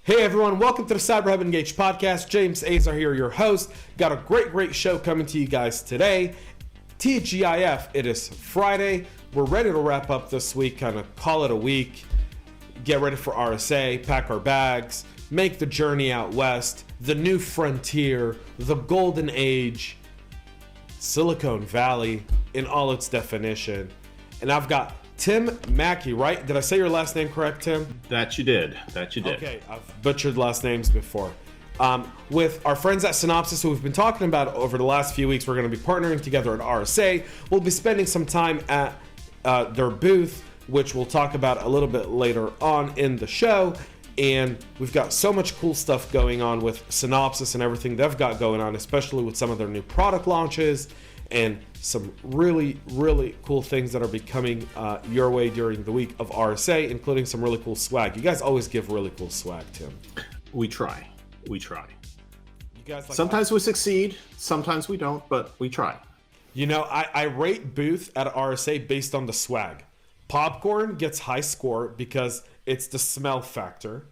Hey everyone, welcome to the CyberHub Engage podcast. James Azar here, your host. Got a great show coming to you guys today. TGIF, it is Friday. We're ready to wrap up this week, kind of call it a week. Get ready for RSA, pack our bags, make the journey out west, the new frontier, the golden age, Silicon Valley in all its definition. And I've got Tim Mackey, right? Did I say your last name correct, Tim? That you did. Okay, I've butchered last names before. With our friends at Synopsys, who we've been talking about over the last few weeks, we're going to be partnering together at RSA. We'll be spending some time at their booth, which we'll talk about a little bit later on in the show. And we've got so much cool stuff going on with Synopsys and everything they've got going on, especially with some of their new product launches and some really cool things that are be coming your way during the week of RSA, including some really cool swag. You guys always give really cool swag, Tim. We try. You guys sometimes we succeed, sometimes we don't, but we try. You know, I rate booth at RSA based on the swag. Popcorn gets high score because it's the smell factor.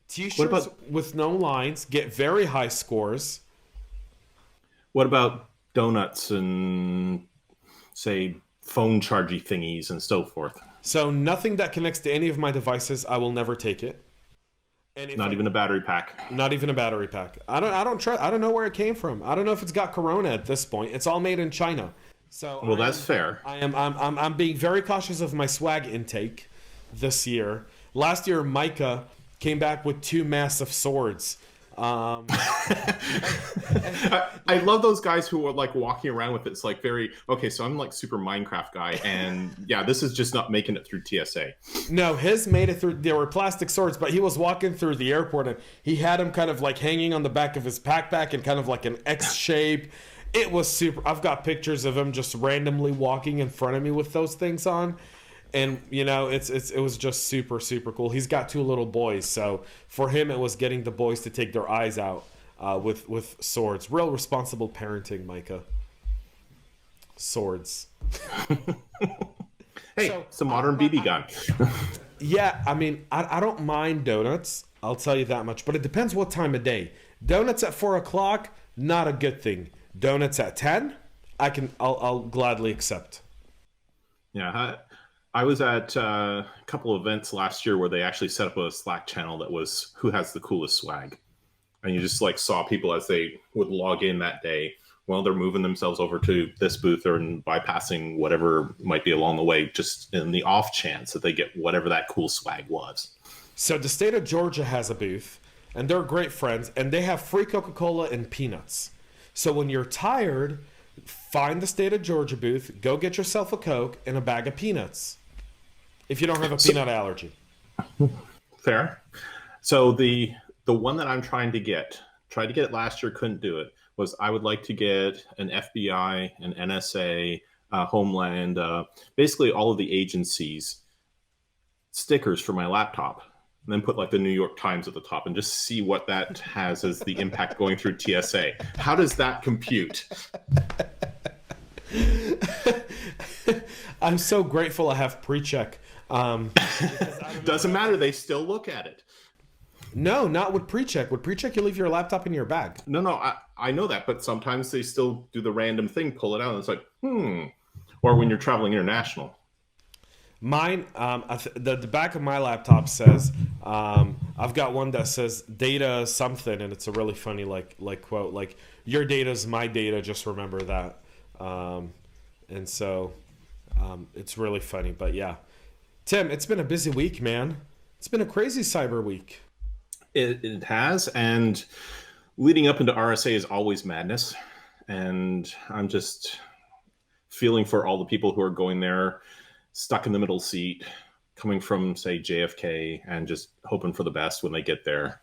T-shirts with no lines get very high scores. What about donuts and, say, phone chargy thingies and so forth? So nothing that connects to any of my devices, I will never take it. And not even a battery pack. Not even a battery pack. I don't try. I don't know where it came from. I don't know if it's got Corona at this point. It's all made in China. So well, that's fair. I'm being very cautious of my swag intake this year. Last year, Micah came back with 2 massive swords. I love those guys who are like walking around with it. It's like okay, so I'm like super Minecraft guy, and yeah, this is just not making it through TSA. No, his made it through. There were plastic swords, but he was walking through the airport and he had him kind of like hanging on the back of his backpack in kind of like an X shape. It was super. I've got pictures of him just randomly walking in front of me with those things on. And, you know, it was just super cool. He's got 2 little boys, so for him it was getting the boys to take their eyes out with swords. Real responsible parenting, Micah. Swords. Hey, it's a modern BB gun. Yeah, I mean, I don't mind donuts. I'll tell you that much. But it depends what time of day. Donuts at 4 o'clock, not a good thing. Donuts at 10, I'll gladly accept. Yeah, I was at a couple of events last year where they actually set up a Slack channel that was who has the coolest swag. And you just like saw people as they would log in that day. Well, they're moving themselves over to this booth or bypassing whatever might be along the way, just in the off chance that they get whatever that cool swag was. So the state of Georgia has a booth, and they're great friends, and they have free Coca-Cola and peanuts. So when you're tired, find the state of Georgia booth, go get yourself a Coke and a bag of peanuts. If you don't have a peanut allergy. Fair. So the one that I'm tried to get it last year, couldn't do it, was I would like to get an FBI, an NSA, Homeland, basically all of the agencies stickers for my laptop, and then put like the New York Times at the top and just see what that has as the impact going through TSA. How does that compute? I'm so grateful I have pre-check. Doesn't matter. They still look at it. No, not with pre-check. With pre-check, you leave your laptop in your bag. No, I know that, but sometimes they still do the random thing, pull it out, and it's like, Or when you're traveling international. Mine, the back of my laptop says, I've got one that says data something, and it's a really funny like quote, like, your data is my data, just remember that. And so it's really funny, but yeah. Tim, it's been a busy week, man. It's been a crazy cyber week. It has, and leading up into RSA is always madness. And I'm just feeling for all the people who are going there, stuck in the middle seat, coming from, say, JFK, and just hoping for the best when they get there.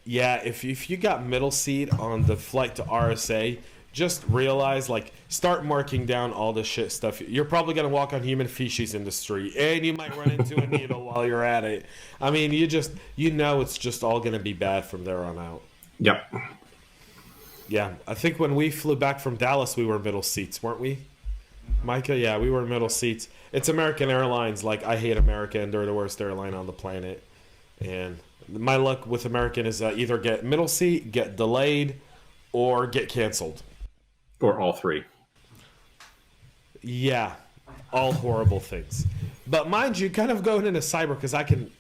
Yeah, if you got middle seat on the flight to RSA, just realize, like, start marking down all the shit stuff. You're probably going to walk on human feces in the street, and you might run into a needle while you're at it. I mean, you know it's just all going to be bad from there on out. Yep. Yeah, I think when we flew back from Dallas, we were middle seats, weren't we? Micah, yeah, we were middle seats. It's American Airlines. Like, I hate America, and they're the worst airline on the planet. And My luck with American is either get middle seat, get delayed, or get canceled. Or all three. Yeah, all horrible things. But mind you, kind of going into cyber, because I can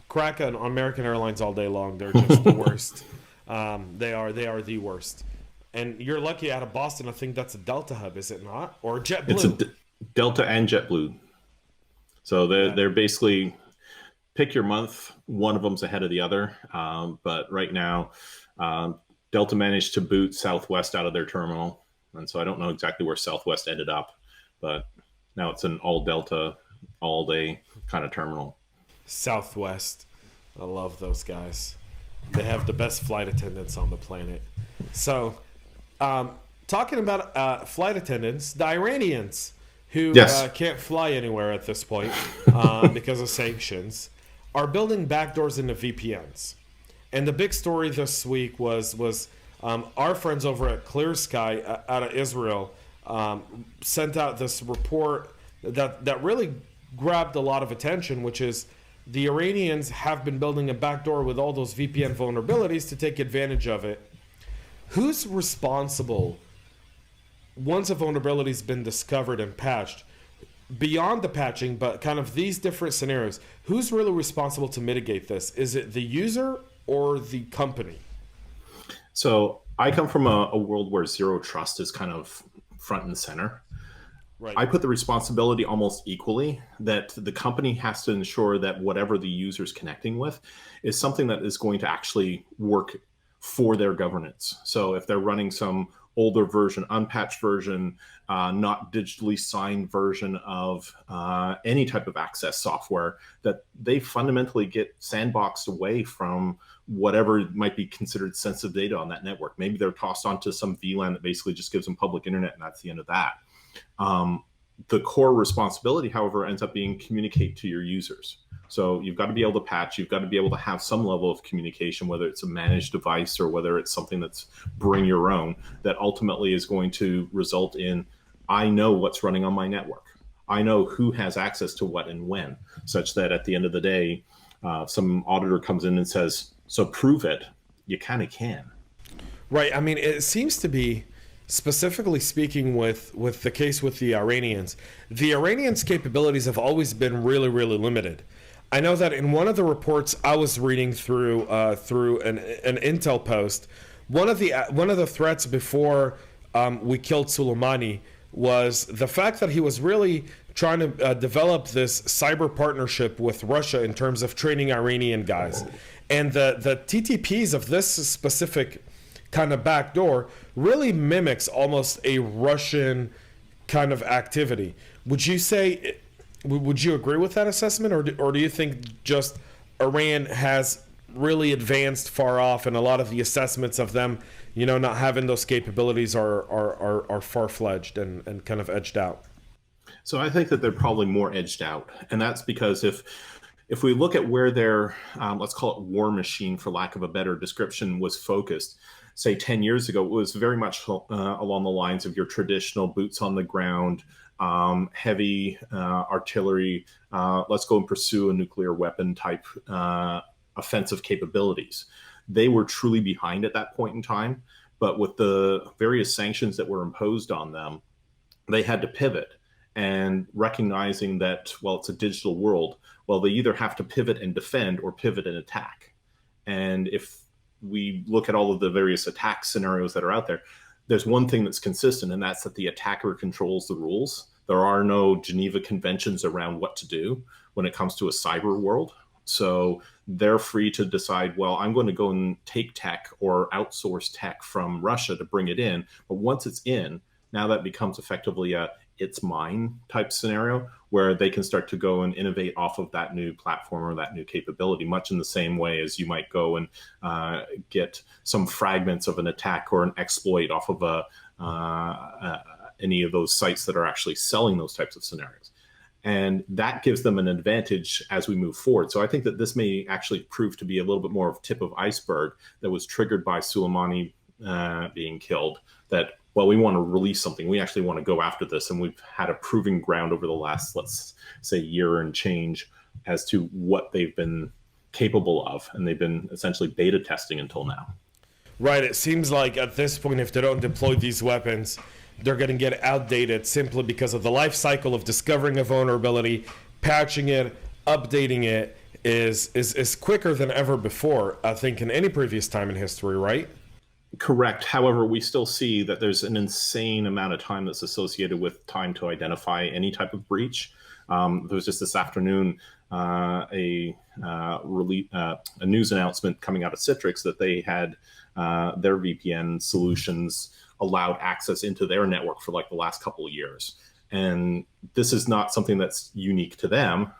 crack on American Airlines all day long. They're just the worst. They are the worst. And you're lucky out of Boston. I think that's a Delta hub, is it not? Or JetBlue? It's a Delta and JetBlue. So they're basically pick your month. One of them's ahead of the other. But right now, Delta managed to boot Southwest out of their terminal. And so I don't know exactly where Southwest ended up, but now it's an all Delta, all day kind of terminal. Southwest. I love those guys. They have the best flight attendants on the planet. So, talking about flight attendants, the Iranians who can't fly anywhere at this point because of sanctions are building backdoors into VPNs. And the big story this week was our friends over at Clear Sky out of Israel sent out this report that really grabbed a lot of attention, which is the Iranians have been building a backdoor with all those VPN vulnerabilities to take advantage of it. Who's responsible once a vulnerability's been discovered and patched? Beyond the patching, but kind of these different scenarios, who's really responsible to mitigate this? Is it the user or the company? So I come from a world where zero trust is kind of front and center. Right. I put the responsibility almost equally that the company has to ensure that whatever the user's connecting with is something that is going to actually work for their governance. So if they're running some older version, unpatched version, not digitally signed version of any type of access software, that they fundamentally get sandboxed away from whatever might be considered sensitive data on that network. Maybe they're tossed onto some VLAN that basically just gives them public internet, and that's the end of that. The core responsibility, however, ends up being communicate to your users. So you've got to be able to patch, you've got to be able to have some level of communication, whether it's a managed device or whether it's something that's bring your own, that ultimately is going to result in, I know what's running on my network. I know who has access to what and when, such that at the end of the day, some auditor comes in and says, so prove it, you kind of can. Right. I mean, it seems to be, specifically speaking with the case with the Iranians capabilities have always been really, really limited. I know that in one of the reports I was reading through an Intel post, one of the threats before we killed Soleimani was the fact that he was really trying to develop this cyber partnership with Russia in terms of training Iranian guys. And the TTPs of this specific kind of backdoor really mimics almost a Russian kind of activity. Would you agree with that assessment, or do you think just Iran has really advanced far off, and a lot of the assessments of them, not having those capabilities are far-fledged and kind of edged out? So I think that they're probably more edged out, and that's because if we look at where their let's call it war machine, for lack of a better description, was focused, say 10 years ago, it was very much along the lines of your traditional boots on the ground, heavy artillery, let's go and pursue a nuclear weapon type offensive capabilities. They were truly behind at that point in time, but with the various sanctions that were imposed on them, they had to pivot. And recognizing that, well, it's a digital world, well, they either have to pivot and defend or pivot and attack. And if we look at all of the various attack scenarios that are out there, there's one thing that's consistent, and that's that the attacker controls the rules. There are no Geneva Conventions around what to do when it comes to a cyber world. So they're free to decide, well, I'm going to go and take tech or outsource tech from Russia to bring it in. But once it's in, now that becomes effectively a it's mine type scenario where they can start to go and innovate off of that new platform or that new capability, much in the same way as you might go and get some fragments of an attack or an exploit off of any of those sites that are actually selling those types of scenarios. And that gives them an advantage as we move forward. So I think that this may actually prove to be a little bit more of tip of iceberg that was triggered by Soleimani being killed, that, well, we want to release something. We actually want to go after this. And we've had a proving ground over the last, let's say, year and change as to what they've been capable of, and they've been essentially beta testing until now. Right. It seems like at this point, if they don't deploy these weapons, they're going to get outdated simply because of the life cycle of discovering a vulnerability, patching it, updating it is quicker than ever before, I think, in any previous time in history, right? Correct. However, we still see that there's an insane amount of time that's associated with time to identify any type of breach. There was just this afternoon a news announcement coming out of Citrix that they had their VPN solutions allowed access into their network for like the last couple of years. And this is not something that's unique to them.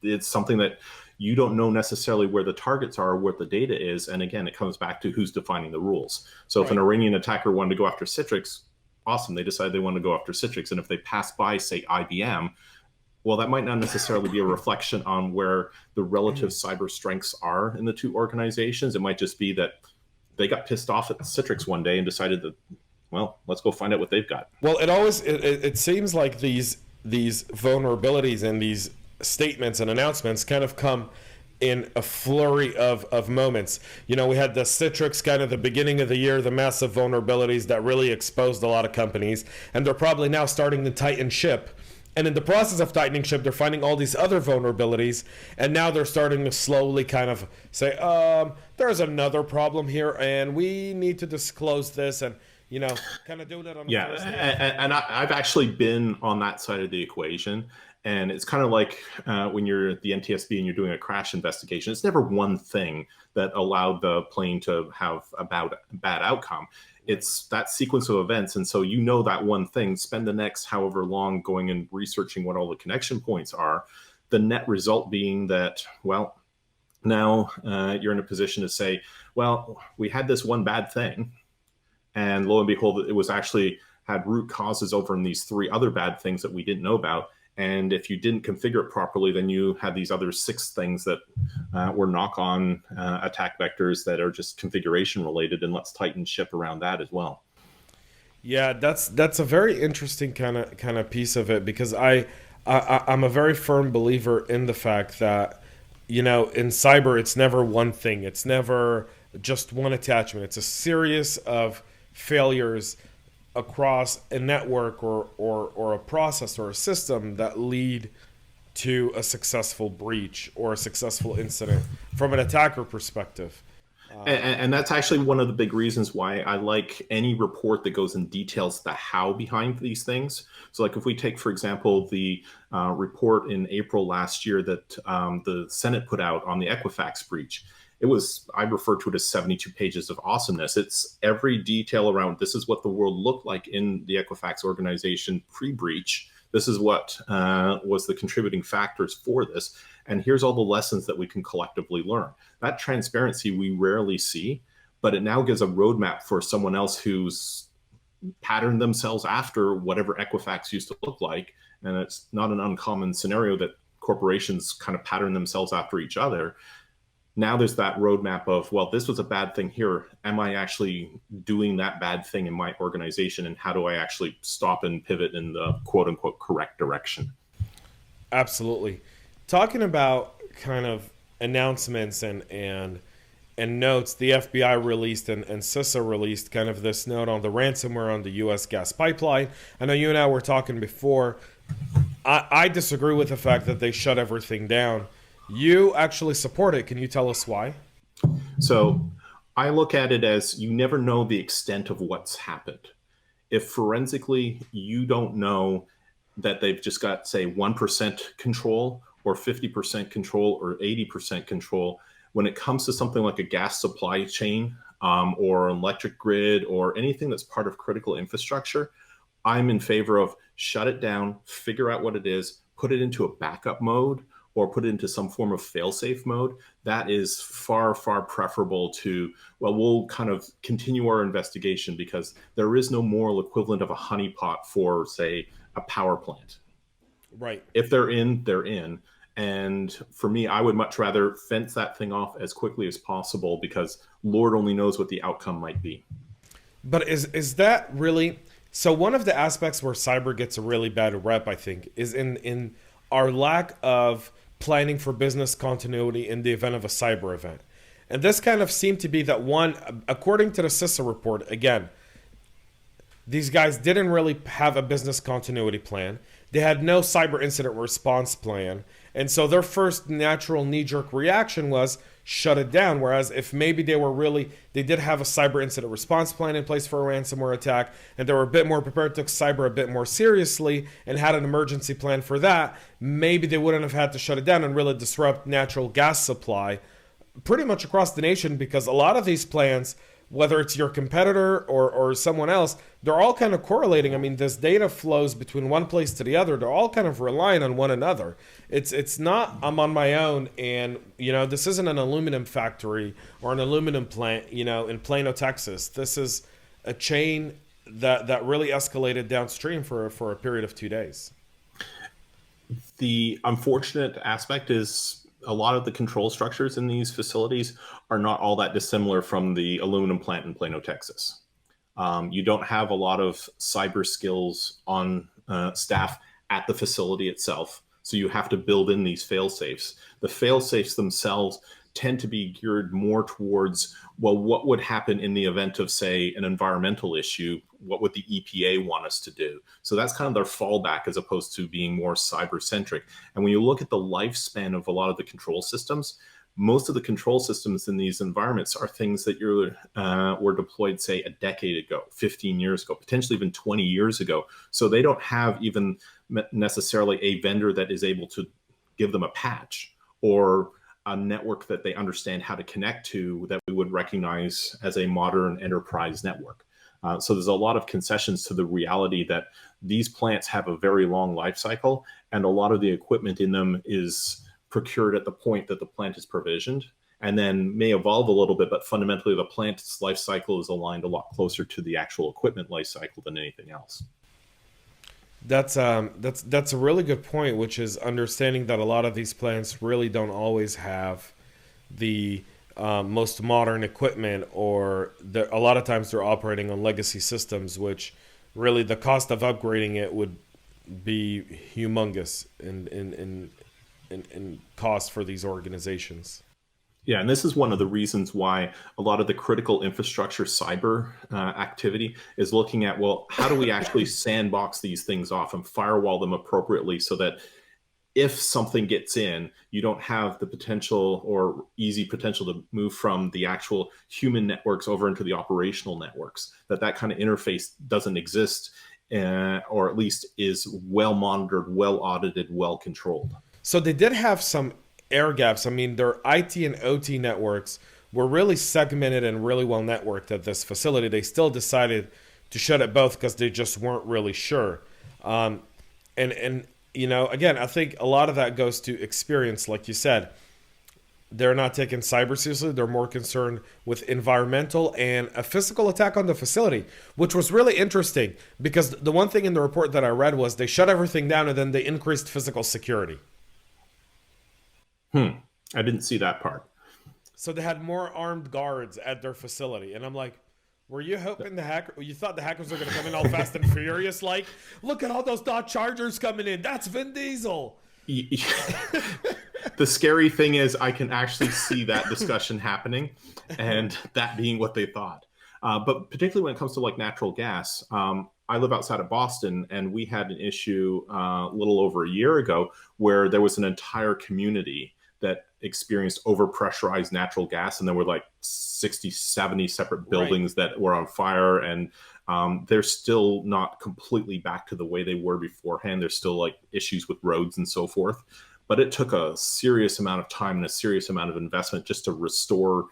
It's something that you don't know necessarily where the targets are, what the data is. And again, it comes back to who's defining the rules. So if an Iranian attacker wanted to go after Citrix, awesome, they decided they want to go after Citrix. And if they pass by, say, IBM, well, that might not necessarily be a reflection on where the relative cyber strengths are in the two organizations. It might just be that they got pissed off at Citrix one day and decided that, well, let's go find out what they've got. Well, it seems like these vulnerabilities and these statements and announcements kind of come in a flurry of moments. You know, we had the Citrix kind of the beginning of the year, the massive vulnerabilities that really exposed a lot of companies, and they're probably now starting to tighten ship. And in the process of tightening ship, they're finding all these other vulnerabilities, and now they're starting to slowly kind of say, there's another problem here, and we need to disclose this, and, you know, kind of doing it on the first hand. And I've actually been on that side of the equation. And it's kind of like when you're at the NTSB and you're doing a crash investigation. It's never one thing that allowed the plane to have a bad outcome. It's that sequence of events. And so you know that one thing, spend the next however long going and researching what all the connection points are. The net result being that, well, now you're in a position to say, well, we had this one bad thing. And lo and behold, it was actually had root causes over in these three other bad things that we didn't know about. And if you didn't configure it properly, then you had these other 6 things that were knock-on attack vectors that are just configuration related, and let's tighten ship around that as well. Yeah, that's a very interesting kind of piece of it, because I'm a very firm believer in the fact that, you know, in cyber, it's never one thing. It's never just one attachment. It's a series of failures across a network or a process or a system that lead to a successful breach or a successful incident from an attacker perspective. And that's actually one of the big reasons why I like any report that goes and details the how behind these things. So like if we take, for example, the report in April last year that the Senate put out on the Equifax breach, I refer to it as 72 pages of awesomeness. It's every detail around this is what the world looked like in the Equifax organization pre-breach. This is what was the contributing factors for this. And here's all the lessons that we can collectively learn. That transparency we rarely see, but it now gives a roadmap for someone else who's patterned themselves after whatever Equifax used to look like. And it's not an uncommon scenario that corporations kind of pattern themselves after each other. Now there's that roadmap of, well, this was a bad thing here. Am I actually doing that bad thing in my organization? And how do I actually stop and pivot in the quote unquote correct direction? Absolutely. Talking about kind of announcements and notes, the FBI released and CISA released kind of this note on the ransomware on the U.S. gas pipeline. I know you and I were talking before. I disagree with the fact that they shut everything down. You actually support it. Can you tell us why? So I look at it as you never know the extent of what's happened. If forensically you don't know that they've just got, say, 1% control or 50% control or 80% control, when it comes to something like a gas supply chain or an electric grid or anything that's part of critical infrastructure, I'm in favor of shut it down, figure out what it is, put it into a backup mode, or put it into some form of fail-safe mode. That is far, far preferable to, well, we'll kind of continue our investigation because there is no moral equivalent of a honeypot for, say, a power plant. Right. If they're in, they're in. And for me, I would much rather fence that thing off as quickly as possible because Lord only knows what the outcome might be. But is that really... So one of the aspects where cyber gets a really bad rep, I think, is in our lack of planning for business continuity in the event of a cyber event. And this kind of seemed to be that one, according to the CISA report, again, these guys didn't really have a business continuity plan. They had no cyber incident response plan. And so their first natural knee-jerk reaction was shut it down. Whereas if maybe they did have a cyber incident response plan in place for a ransomware attack, and they were a bit more prepared, took cyber a bit more seriously, and had an emergency plan for that, maybe they wouldn't have had to shut it down and really disrupt natural gas supply pretty much across the nation, because a lot of these plans, whether it's your competitor or someone else, they're all kind of correlating. I mean, this data flows between one place to the other. They're all kind of relying on one another. It's not I'm on my own, and this isn't an aluminum factory or an aluminum plant, in Plano, Texas. This is a chain that really escalated downstream for a period of 2 days. The unfortunate aspect is a lot of the control structures in these facilities are not all that dissimilar from the aluminum plant in Plano, Texas. You don't have a lot of cyber skills on staff at the facility itself, so you have to build in these fail-safes. The fail-safes themselves tend to be geared more towards, well, what would happen in the event of, say, an environmental issue? What would the EPA want us to do? So that's kind of their fallback, as opposed to being more cyber-centric. And when you look at the lifespan of a lot of the control systems, most of the control systems in these environments are things that were deployed, say, a decade ago, 15 years ago, potentially even 20 years ago. So they don't have even necessarily a vendor that is able to give them a patch or a network that they understand how to connect to that we would recognize as a modern enterprise network. So there's a lot of concessions to the reality that these plants have a very long life cycle, and a lot of the equipment in them is procured at the point that the plant is provisioned, and then may evolve a little bit, but fundamentally the plant's life cycle is aligned a lot closer to the actual equipment life cycle than anything else. That's a really good point, which is understanding that a lot of these plants really don't always have the most modern equipment, or a lot of times they're operating on legacy systems, which really the cost of upgrading it would be humongous in cost for these organizations. Yeah, and this is one of the reasons why a lot of the critical infrastructure cyber activity is looking at, well, how do we actually sandbox these things off and firewall them appropriately so that if something gets in, you don't have the potential or easy potential to move from the actual human networks over into the operational networks, that kind of interface doesn't exist, or at least is well monitored, well audited, well controlled. So they did have some air gaps. I mean, their IT and OT networks were really segmented and really well networked at this facility. They still decided to shut it both because they just weren't really sure. And again, I think a lot of that goes to experience. Like you said, they're not taking cyber seriously. They're more concerned with environmental and a physical attack on the facility, which was really interesting because the one thing in the report that I read was they shut everything down and then they increased physical security. I didn't see that part. So they had more armed guards at their facility. And I'm like, were you hoping you thought the hackers were going to come in all fast and furious? Like, look at all those Dodge Chargers coming in. That's Vin Diesel. The scary thing is I can actually see that discussion happening and that being what they thought. But particularly when it comes to like natural gas, I live outside of Boston, and we had an issue a little over a year ago where there was an entire community that experienced overpressurized natural gas, and there were like 60, 70 separate buildings that were on fire, and they're still not completely back to the way they were beforehand. There's still like issues with roads and so forth, but it took a serious amount of time and a serious amount of investment just to restore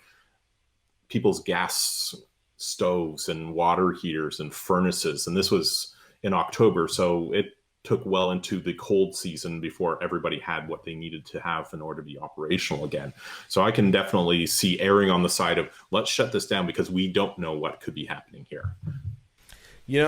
people's gas stoves and water heaters and furnaces. And this was in October, so it took well into the cold season before everybody had what they needed to have in order to be operational again. So I can definitely see erring on the side of let's shut this down because we don't know what could be happening here.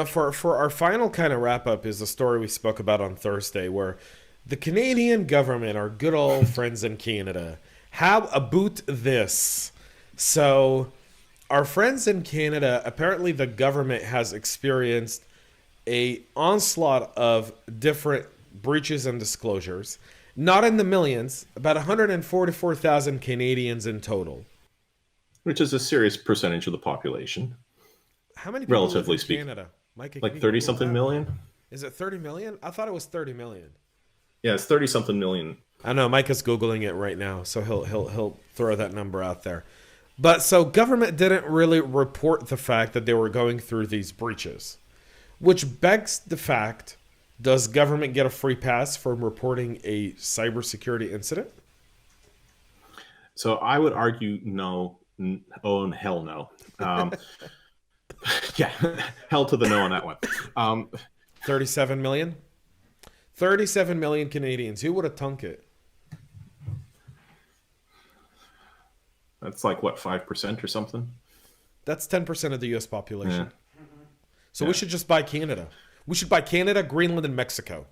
For our final kind of wrap up is a story we spoke about on Thursday where the Canadian government, our good old friends in Canada, how about this? So our friends in Canada, apparently the government has experienced a onslaught of different breaches and disclosures, Not in the millions, about 144,000 Canadians in total. Which is a serious percentage of the population, How many people live relatively in speaking. Canada? Micah, can Like you 30 Google something that? million? Is it 30 million? I thought it was 30 million. Yeah, it's 30 something million. I know Micah's Googling it right now, so he'll throw that number out there. But so government didn't really report the fact that they were going through these breaches, which begs the fact, does government get a free pass from reporting a cybersecurity incident? So I would argue no. Oh, and hell no. Yeah, hell to the no on that one. 37 million? 37 million Canadians. Who would have thunk it? That's like, what, 5% or something? That's 10% of the US population. Yeah. So we should just buy Canada. We should buy Canada, Greenland, and Mexico.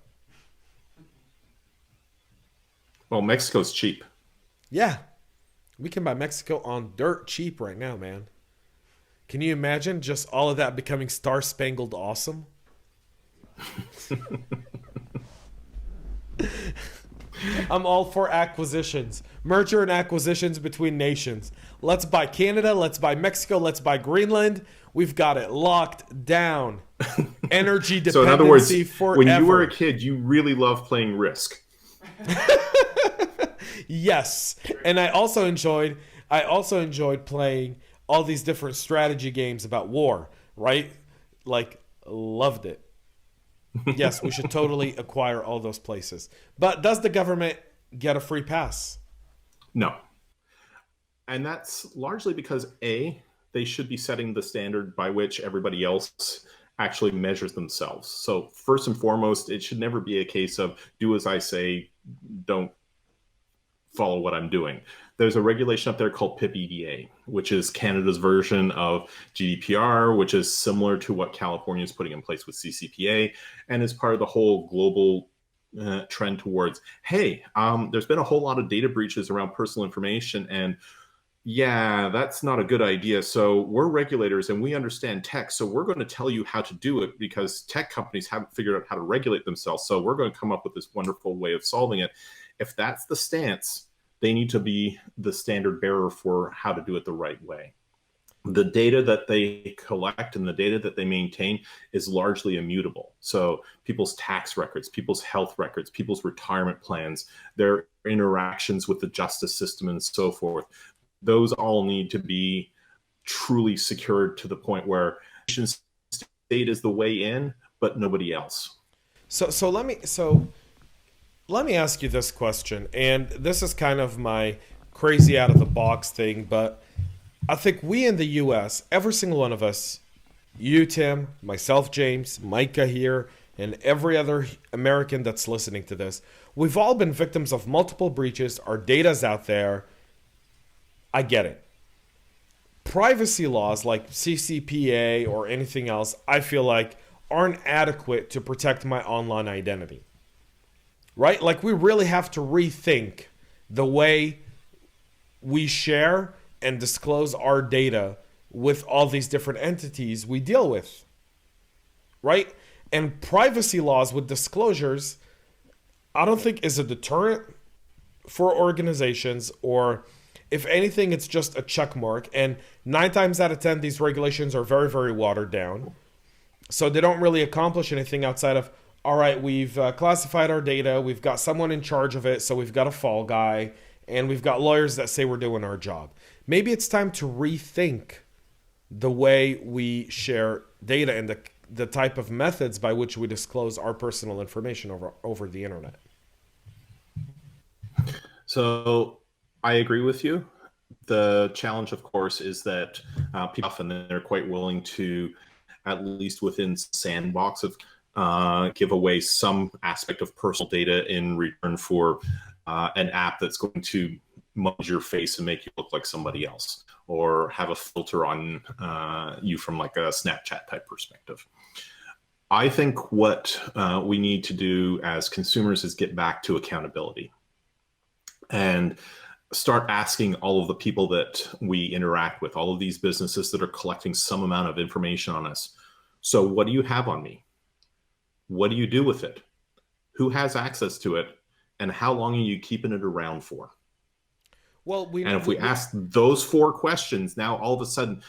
Well, Mexico's cheap. Yeah. We can buy Mexico on dirt cheap right now, man. Can you imagine just all of that becoming star-spangled awesome? I'm all for acquisitions. Merger and acquisitions between nations. Let's buy Canada, let's buy Mexico, let's buy Greenland. We've got it locked down. Energy dependency So in other words, forever. when you were a kid, you really loved playing Risk. Yes. And I also enjoyed playing all these different strategy games about war, right? Like, loved it. Yes, we should totally acquire all those places. But does the government get a free pass? No. And that's largely because, A, they should be setting the standard by which everybody else actually measures themselves. So first and foremost, it should never be a case of do as I say, don't follow what I'm doing. There's a regulation up there called PIP-EDA, which is Canada's version of GDPR, which is similar to what California is putting in place with CCPA, and is part of the whole global trend towards, hey, there's been a whole lot of data breaches around personal information, and yeah, that's not a good idea. So we're regulators and we understand tech, so we're going to tell you how to do it because tech companies haven't figured out how to regulate themselves. So we're going to come up with this wonderful way of solving it. If that's the stance, they need to be the standard bearer for how to do it the right way. The data that they collect and the data that they maintain is largely immutable. So people's tax records, people's health records, people's retirement plans, their interactions with the justice system and so forth, those all need to be truly secured to the point where nation state is the way in, but nobody else. So let me ask you this question, and this is kind of my crazy out of the box thing, but I think we in the US, every single one of us, you, Tim, myself, James, Micah here, and every other American that's listening to this, we've all been victims of multiple breaches. Our data's out there. I get it. Privacy laws like CCPA or anything else, I feel like aren't adequate to protect my online identity. Right? Like, we really have to rethink the way we share and disclose our data with all these different entities we deal with. Right? And privacy laws with disclosures, I don't think is a deterrent for organizations, or if anything, it's just a check mark. And 9 times out of 10, these regulations are very, very watered down. So they don't really accomplish anything outside of, all right, we've classified our data, we've got someone in charge of it, so we've got a fall guy, and we've got lawyers that say we're doing our job. Maybe it's time to rethink the way we share data and the type of methods by which we disclose our personal information over the internet. So I agree with you. The challenge, of course, is that people often they're quite willing to, at least within sandbox of give away some aspect of personal data in return for an app that's going to mudge your face and make you look like somebody else, or have a filter on you from like a Snapchat type perspective. I think what we need to do as consumers is get back to accountability and start asking all of the people that we interact with, all of these businesses that are collecting some amount of information on us. So what do you have on me? What do you do with it? Who has access to it? and how long are you keeping it around for? Well, And if we ask those 4 questions, now all of a sudden,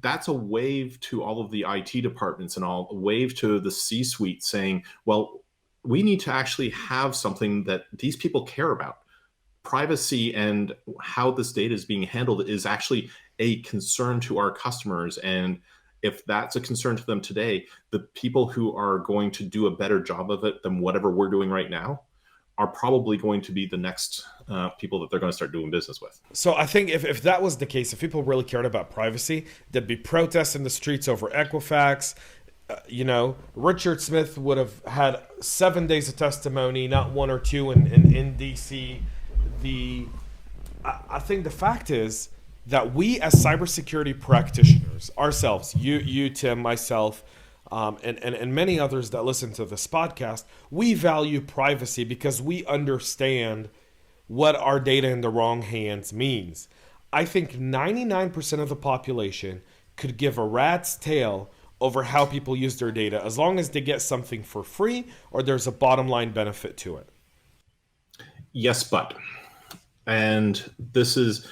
that's a wave to all of the IT departments and a wave to the C-suite saying, well, we need to actually have something that these people care about. Privacy and how this data is being handled is actually a concern to our customers. And if that's a concern to them today, the people who are going to do a better job of it than whatever we're doing right now are probably going to be the next people that they're going to start doing business with. So I think if that was the case, if people really cared about privacy, there'd be protests in the streets over Equifax. Richard Smith would have had 7 days of testimony, not 1 or 2 in DC. I think the fact is that we as cybersecurity practitioners, ourselves, you Tim, myself, and many others that listen to this podcast, we value privacy because we understand what our data in the wrong hands means. I think 99% of the population could give a rat's tail over how people use their data as long as they get something for free or there's a bottom line benefit to it. Yes, but. And this is,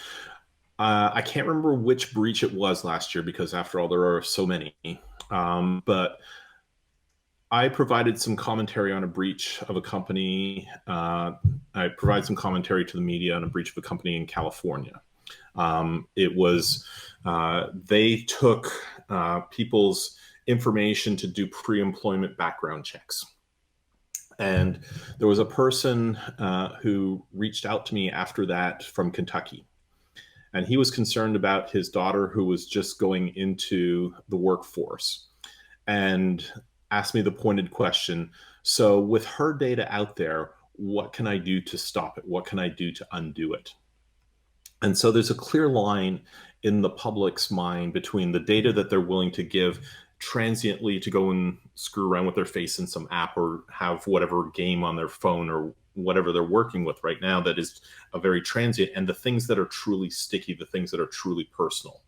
I can't remember which breach it was last year because after all, there are so many. But I provided some commentary on a breach of a company. I provided some commentary to the media on a breach of a company in California. It was, they took people's information to do pre-employment background checks. And there was a person who reached out to me after that from Kentucky. And he was concerned about his daughter who was just going into the workforce and asked me the pointed question. So with her data out there, what can I do to stop it? What can I do to undo it? And so there's a clear line in the public's mind between the data that they're willing to give transiently to go and screw around with their face in some app or have whatever game on their phone or whatever they're working with right now that is a very transient, and the things that are truly sticky, the things that are truly personal.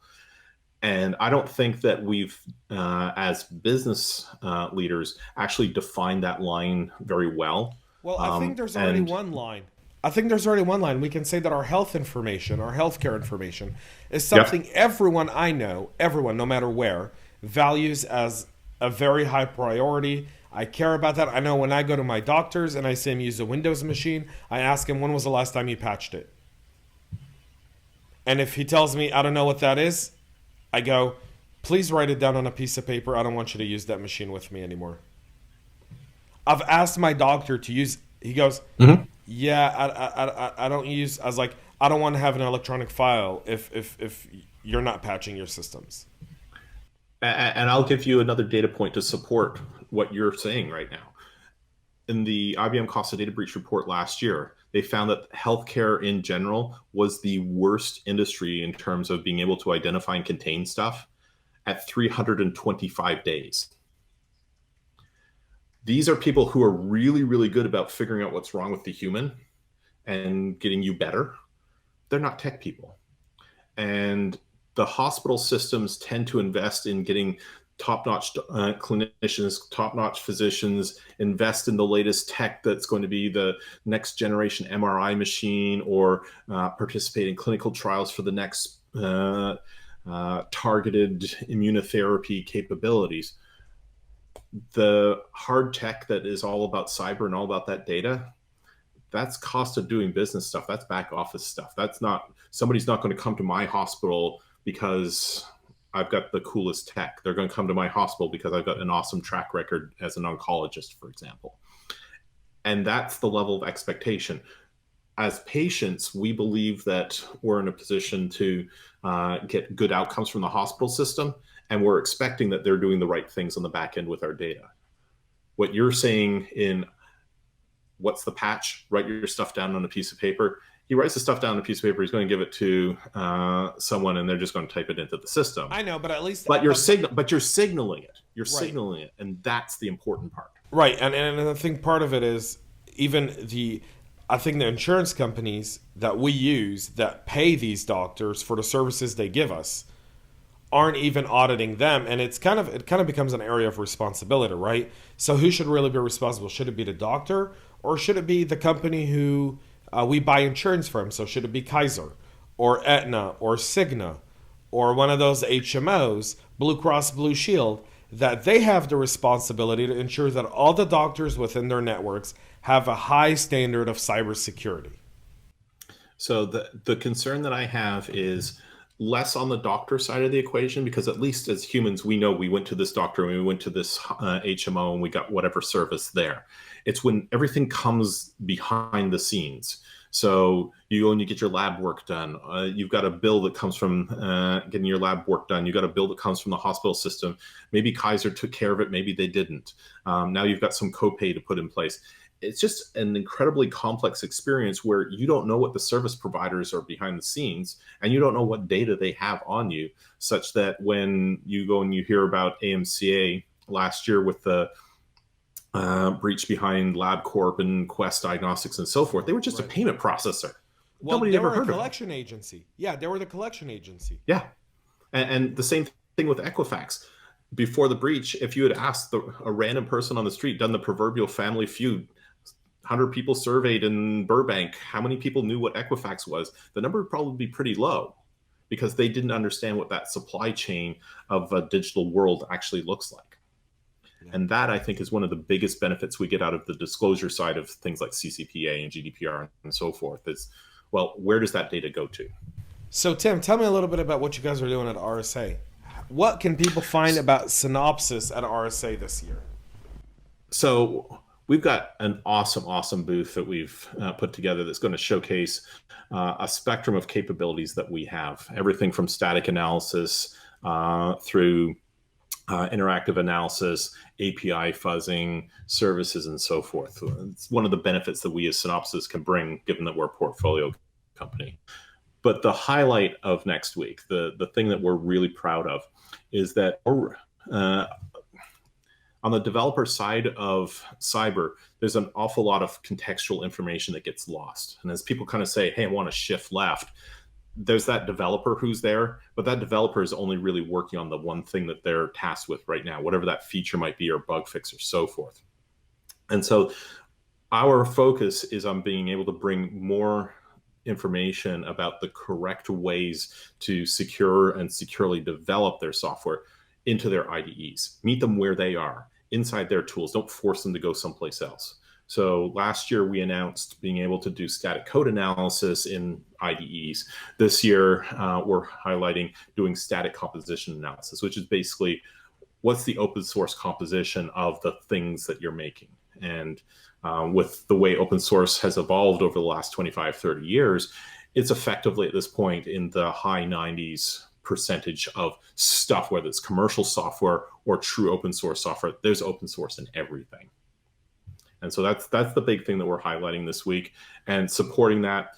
And I don't think that we've, as business leaders, actually defined that line very well. Well, I think there's already one line. We can say that our health information, our healthcare information, is something everyone I know, everyone, no matter where, values as a very high priority. I care about that. I know when I go to my doctors and I see him use a Windows machine, I ask him, when was the last time you patched it? And if he tells me, I don't know what that is, I go, please write it down on a piece of paper. I don't want you to use that machine with me anymore. I've asked my doctor to use, he goes, yeah, I don't use, I was like, I don't want to have an electronic file if you're not patching your systems. And I'll give you another data point to support what you're saying right now. In the IBM Cost of Data Breach report last year, they found that healthcare in general was the worst industry in terms of being able to identify and contain stuff at 325 days. These are people who are really, really good about figuring out what's wrong with the human and getting you better. They're not tech people. And the hospital systems tend to invest in getting top-notch clinicians, top-notch physicians, invest in the latest tech that's going to be the next generation MRI machine, or participate in clinical trials for the next targeted immunotherapy capabilities. The hard tech that is all about cyber and all about that data, that's cost of doing business stuff. That's back office stuff. That's not, somebody's not going to come to my hospital because I've got the coolest tech. They're going to come to my hospital because I've got an awesome track record as an oncologist, for example. And that's the level of expectation. As patients, we believe that we're in a position to get good outcomes from the hospital system, and we're expecting that they're doing the right things on the back end with our data. What you're saying in what's the patch, write your stuff down on a piece of paper. He writes the stuff down on a piece of paper. He's going to give it to someone, and they're just going to type it into the system. I know, but at least. But you're signaling it. You're signaling it, and that's the important part. Right, and I think part of it is even I think the insurance companies that we use that pay these doctors for the services they give us aren't even auditing them, and it kind of becomes an area of responsibility, right? So who should really be responsible? Should it be the doctor, Or should it be the company who we buy insurance from? So should it be Kaiser or Aetna or Cigna or one of those HMOs, Blue Cross Blue Shield, that they have the responsibility to ensure that all the doctors within their networks have a high standard of cybersecurity? So the concern that I have is less on the doctor side of the equation, because at least as humans, we know we went to this doctor and we went to this HMO and we got whatever service there. It's when everything comes behind the scenes. So you go and you get your lab work done. You've got a bill that comes from getting your lab work done. You've got a bill that comes from the hospital system. Maybe Kaiser took care of it. Maybe they didn't. Now you've got some copay to put in place. It's just an incredibly complex experience where you don't know what the service providers are behind the scenes, and you don't know what data they have on you, such that when you go and you hear about AMCA last year with the breach behind LabCorp and Quest Diagnostics and so forth, they were just a payment processor. Well, Nobody they ever were heard a of collection agency. Yeah, they were the collection agency. Yeah. And the same thing with Equifax. Before the breach, if you had asked a random person on the street, done the proverbial family feud, 100 people surveyed in Burbank, how many people knew what Equifax was? The number would probably be pretty low, because they didn't understand what that supply chain of a digital world actually looks like. Yeah. And that, I think, is one of the biggest benefits we get out of the disclosure side of things like CCPA and GDPR and so forth is, well, where does that data go to? So, Tim, tell me a little bit about what you guys are doing at RSA. What can people find about Synopsys at RSA this year? So we've got an awesome booth that we've put together that's going to showcase a spectrum of capabilities that we have. Everything from static analysis through interactive analysis, API fuzzing, services, and so forth. It's one of the benefits that we as Synopsys can bring, given that we're a portfolio company. But the highlight of next week, the thing that we're really proud of, is that on the developer side of cyber, there's an awful lot of contextual information that gets lost. And as people kind of say, hey, I want to shift left, there's that developer who's there, but that developer is only really working on the one thing that they're tasked with right now, whatever that feature might be or bug fix or so forth. And so our focus is on being able to bring more information about the correct ways to secure and securely develop their software into their IDEs. Meet them where they are, inside their tools. Don't force them to go someplace else. So last year we announced being able to do static code analysis in IDEs. This year we're highlighting doing static composition analysis, which is basically what's the open source composition of the things that you're making. And with the way open source has evolved over the last 25, 30 years, it's effectively at this point in the high 90s percentage of stuff, whether it's commercial software or true open source software. There's open source in everything. And so that's the big thing that we're highlighting this week. And supporting that,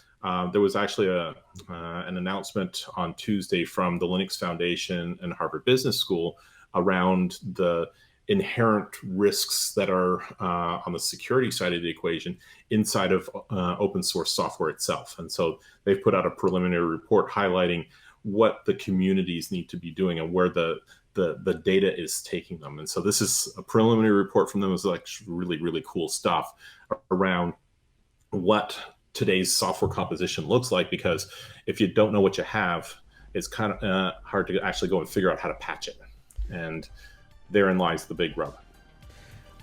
there was actually an announcement on Tuesday from the Linux Foundation and Harvard Business School around the inherent risks that are on the security side of the equation inside of open source software itself. And so they've put out a preliminary report highlighting what the communities need to be doing and where the data is taking them. And so this is a preliminary report from them. It's like really, really cool stuff around what today's software composition looks like, because if you don't know what you have, it's kind of hard to actually go and figure out how to patch it. And therein lies the big rub.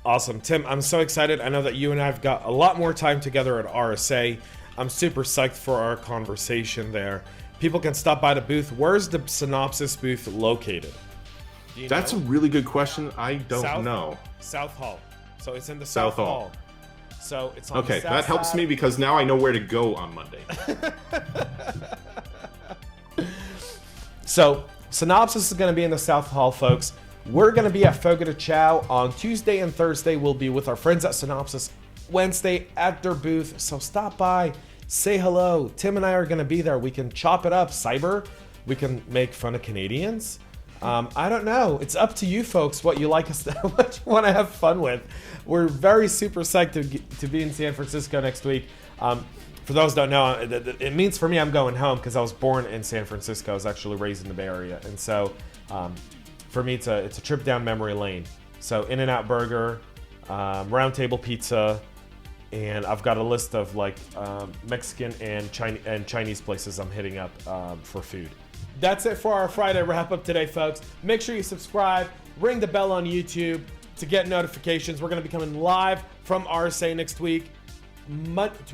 Awesome. Tim, I'm so excited. I know that you and I have got a lot more time together at RSA. I'm super psyched for our conversation there. People can stop by the booth. Where's the Synopsys booth located? That's a really good question. I don't know. South Hall. So it's in the South Hall. So it's on okay, the south that helps side. me because now I know where to go on Monday. So Synopsys is going to be in the South Hall, folks. We're going to be at Fogo de Chao on Tuesday and Thursday. We'll be with our friends at Synopsys. Wednesday at their booth. So stop by, say hello. Tim and I are going to be there. We can chop it up, cyber. We can make fun of Canadians. I don't know. It's up to you folks what you like us to, what you want to have fun with. We're very super psyched to be in San Francisco next week. For those who don't know, it means for me I'm going home because I was born in San Francisco. I was actually raised in the Bay Area. And so for me, it's a trip down memory lane. So In-N-Out Burger, Round Table Pizza, And I've got a list of like Mexican and Chinese places I'm hitting up for food. That's it for our Friday wrap up today, folks. Make sure you subscribe, ring the bell on YouTube to get notifications. We're going to be coming live from RSA next week.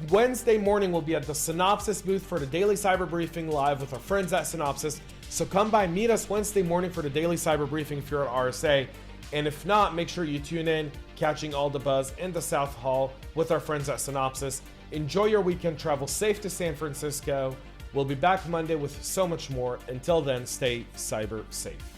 Wednesday morning, we'll be at the Synopsys booth for the Daily Cyber Briefing live with our friends at Synopsys. So come by, meet us Wednesday morning for the Daily Cyber Briefing if you're at RSA. And if not, make sure you tune in, catching all the buzz in the South Hall with our friends at Synopsys. Enjoy your weekend, travel safe to San Francisco. We'll be back Monday with so much more. Until then, stay cyber safe.